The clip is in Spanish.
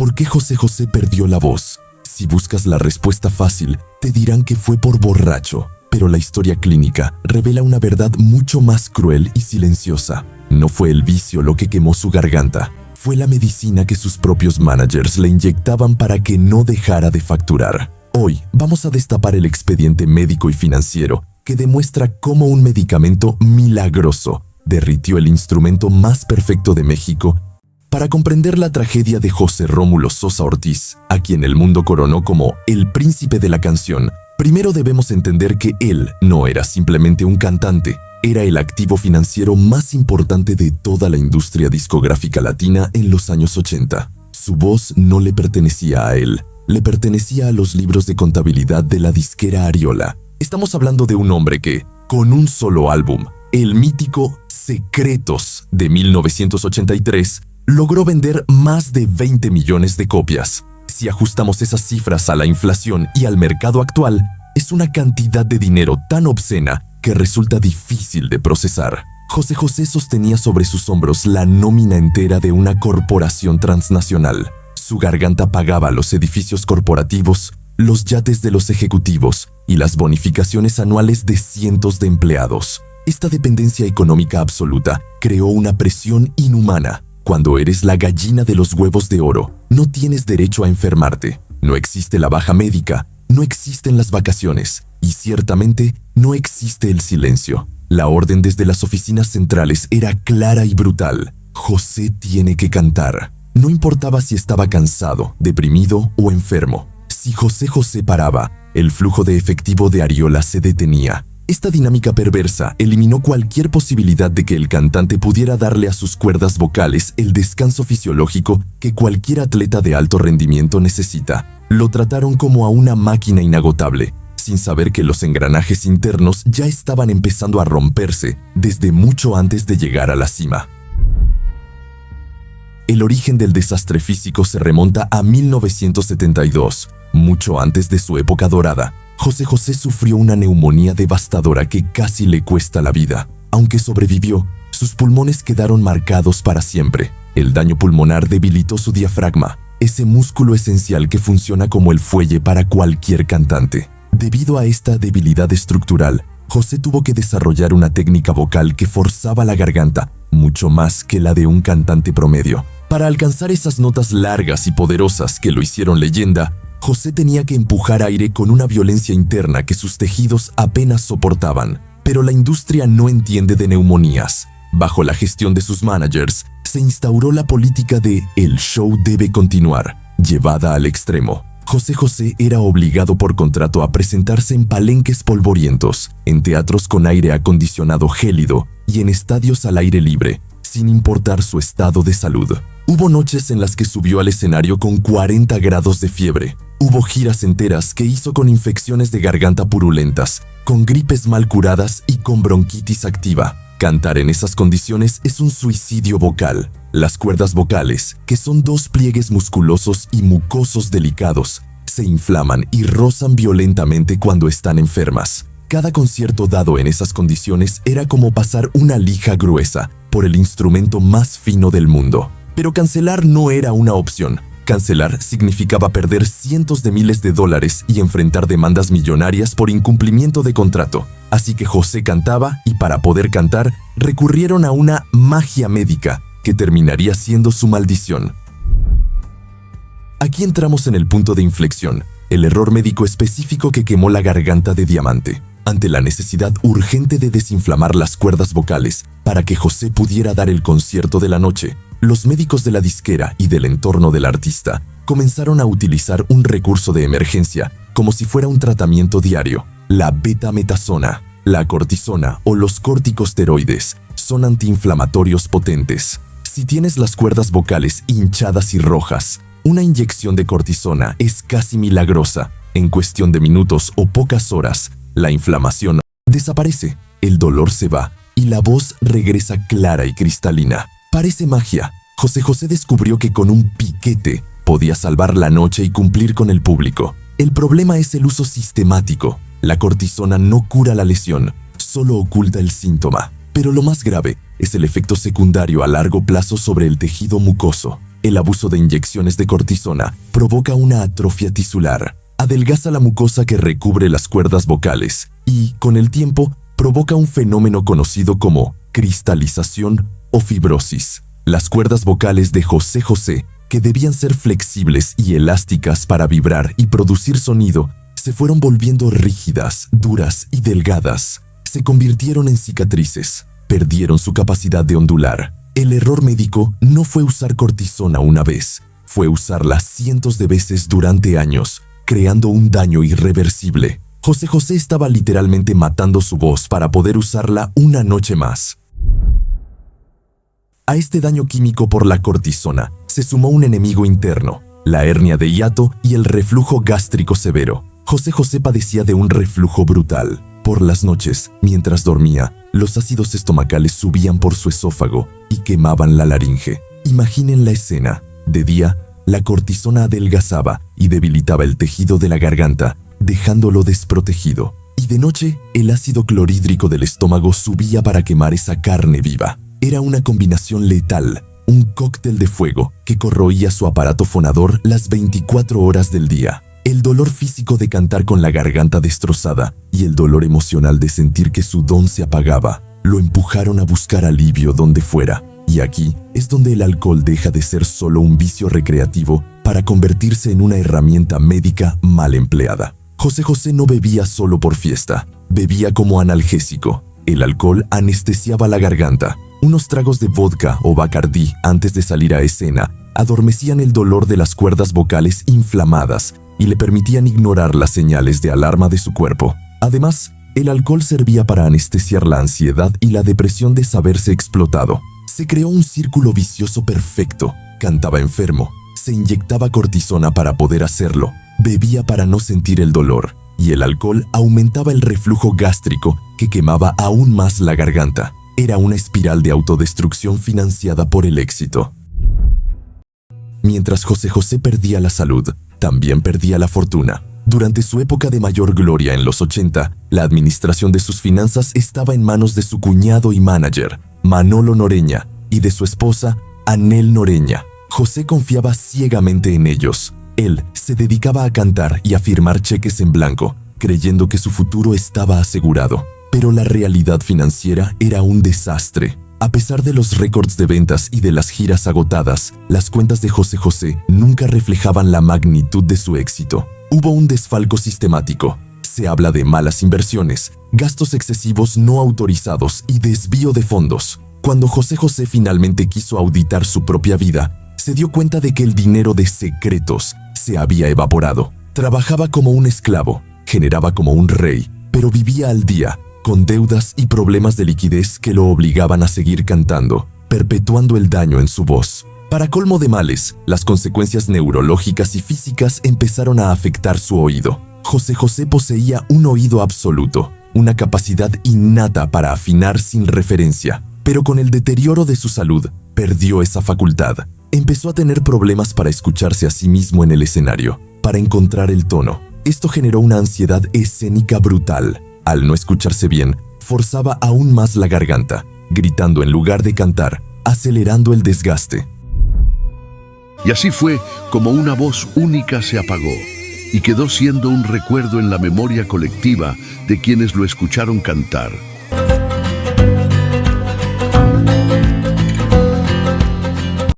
¿Por qué José José perdió la voz? Si buscas la respuesta fácil, te dirán que fue por borracho, pero la historia clínica revela una verdad mucho más cruel y silenciosa. No fue el vicio lo que quemó su garganta, fue la medicina que sus propios managers le inyectaban para que no dejara de facturar. Hoy vamos a destapar el expediente médico y financiero que demuestra cómo un medicamento milagroso derritió el instrumento más perfecto de México. Para comprender la tragedia de José Rómulo Sosa Ortiz, a quien el mundo coronó como el príncipe de la canción, primero debemos entender que él no era simplemente un cantante, era el activo financiero más importante de toda la industria discográfica latina en los años 80. Su voz no le pertenecía a él, le pertenecía a los libros de contabilidad de la disquera Ariola. Estamos hablando de un hombre que, con un solo álbum, el mítico Secretos de 1983, logró vender más de 20 millones de copias. Si ajustamos esas cifras a la inflación y al mercado actual, es una cantidad de dinero tan obscena que resulta difícil de procesar. José José sostenía sobre sus hombros la nómina entera de una corporación transnacional. Su garganta pagaba los edificios corporativos, los yates de los ejecutivos y las bonificaciones anuales de cientos de empleados. Esta dependencia económica absoluta creó una presión inhumana. Cuando eres la gallina de los huevos de oro, no tienes derecho a enfermarte. No existe la baja médica, no existen las vacaciones y ciertamente no existe el silencio. La orden desde las oficinas centrales era clara y brutal. José tiene que cantar. No importaba si estaba cansado, deprimido o enfermo. Si José José paraba, el flujo de efectivo de Ariola se detenía. Esta dinámica perversa eliminó cualquier posibilidad de que el cantante pudiera darle a sus cuerdas vocales el descanso fisiológico que cualquier atleta de alto rendimiento necesita. Lo trataron como a una máquina inagotable, sin saber que los engranajes internos ya estaban empezando a romperse desde mucho antes de llegar a la cima. El origen del desastre físico se remonta a 1972, mucho antes de su época dorada. José José sufrió una neumonía devastadora que casi le cuesta la vida. Aunque sobrevivió, sus pulmones quedaron marcados para siempre. El daño pulmonar debilitó su diafragma, ese músculo esencial que funciona como el fuelle para cualquier cantante. Debido a esta debilidad estructural, José tuvo que desarrollar una técnica vocal que forzaba la garganta, mucho más que la de un cantante promedio. Para alcanzar esas notas largas y poderosas que lo hicieron leyenda, José tenía que empujar aire con una violencia interna que sus tejidos apenas soportaban. Pero la industria no entiende de neumonías. Bajo la gestión de sus managers, se instauró la política de "el show debe continuar", llevada al extremo. José José era obligado por contrato a presentarse en palenques polvorientos, en teatros con aire acondicionado gélido y en estadios al aire libre, sin importar su estado de salud. Hubo noches en las que subió al escenario con 40 grados de fiebre. Hubo giras enteras que hizo con infecciones de garganta purulentas, con gripes mal curadas y con bronquitis activa. Cantar en esas condiciones es un suicidio vocal. Las cuerdas vocales, que son dos pliegues musculosos y mucosos delicados, se inflaman y rozan violentamente cuando están enfermas. Cada concierto dado en esas condiciones era como pasar una lija gruesa por el instrumento más fino del mundo. Pero cancelar no era una opción. Cancelar significaba perder cientos de miles de dólares y enfrentar demandas millonarias por incumplimiento de contrato. Así que José cantaba y para poder cantar recurrieron a una magia médica que terminaría siendo su maldición. Aquí entramos en el punto de inflexión, el error médico específico que quemó la garganta de diamante. Ante la necesidad urgente de desinflamar las cuerdas vocales para que José pudiera dar el concierto de la noche, los médicos de la disquera y del entorno del artista comenzaron a utilizar un recurso de emergencia como si fuera un tratamiento diario. La betametasona, la cortisona o los corticosteroides son antiinflamatorios potentes. Si tienes las cuerdas vocales hinchadas y rojas, una inyección de cortisona es casi milagrosa. En cuestión de minutos o pocas horas, la inflamación desaparece, el dolor se va y la voz regresa clara y cristalina. Parece magia. José José descubrió que con un piquete podía salvar la noche y cumplir con el público. El problema es el uso sistemático. La cortisona no cura la lesión, solo oculta el síntoma. Pero lo más grave es el efecto secundario a largo plazo sobre el tejido mucoso. El abuso de inyecciones de cortisona provoca una atrofia tisular, adelgaza la mucosa que recubre las cuerdas vocales y, con el tiempo, provoca un fenómeno conocido como cristalización o fibrosis. Las cuerdas vocales de José José, que debían ser flexibles y elásticas para vibrar y producir sonido, se fueron volviendo rígidas, duras y delgadas. Se convirtieron en cicatrices, perdieron su capacidad de ondular. El error médico no fue usar cortisona una vez, fue usarla cientos de veces durante años, creando un daño irreversible. José José estaba literalmente matando su voz para poder usarla una noche más. A este daño químico por la cortisona se sumó un enemigo interno, la hernia de hiato y el reflujo gástrico severo. José José padecía de un reflujo brutal. Por las noches, mientras dormía, los ácidos estomacales subían por su esófago y quemaban la laringe. Imaginen la escena. De día, la cortisona adelgazaba y debilitaba el tejido de la garganta, dejándolo desprotegido. Y de noche, el ácido clorhídrico del estómago subía para quemar esa carne viva. Era una combinación letal, un cóctel de fuego que corroía su aparato fonador las 24 horas del día. El dolor físico de cantar con la garganta destrozada y el dolor emocional de sentir que su don se apagaba lo empujaron a buscar alivio donde fuera. Y aquí es donde el alcohol deja de ser solo un vicio recreativo para convertirse en una herramienta médica mal empleada. José José no bebía solo por fiesta, bebía como analgésico. El alcohol anestesiaba la garganta. Unos tragos de vodka o Bacardí antes de salir a escena adormecían el dolor de las cuerdas vocales inflamadas y le permitían ignorar las señales de alarma de su cuerpo. Además, el alcohol servía para anestesiar la ansiedad y la depresión de saberse explotado. Se creó un círculo vicioso perfecto. Cantaba enfermo, se inyectaba cortisona para poder hacerlo, bebía para no sentir el dolor, y el alcohol aumentaba el reflujo gástrico que quemaba aún más la garganta. Era una espiral de autodestrucción financiada por el éxito. Mientras José José perdía la salud, también perdía la fortuna. Durante su época de mayor gloria en los 80, la administración de sus finanzas estaba en manos de su cuñado y manager, Manolo Noreña, y de su esposa, Anel Noreña. José confiaba ciegamente en ellos. Él se dedicaba a cantar y a firmar cheques en blanco, creyendo que su futuro estaba asegurado. Pero la realidad financiera era un desastre. A pesar de los récords de ventas y de las giras agotadas, las cuentas de José José nunca reflejaban la magnitud de su éxito. Hubo un desfalco sistemático. Se habla de malas inversiones, gastos excesivos no autorizados y desvío de fondos. Cuando José José finalmente quiso auditar su propia vida, se dio cuenta de que el dinero de secretos se había evaporado. Trabajaba como un esclavo, generaba como un rey, pero vivía al día, con deudas y problemas de liquidez que lo obligaban a seguir cantando, perpetuando el daño en su voz. Para colmo de males, las consecuencias neurológicas y físicas empezaron a afectar su oído. José José poseía un oído absoluto, una capacidad innata para afinar sin referencia, pero con el deterioro de su salud, perdió esa facultad. Empezó a tener problemas para escucharse a sí mismo en el escenario, para encontrar el tono. Esto generó una ansiedad escénica brutal. Al no escucharse bien, forzaba aún más la garganta, gritando en lugar de cantar, acelerando el desgaste. Y así fue como una voz única se apagó y quedó siendo un recuerdo en la memoria colectiva de quienes lo escucharon cantar.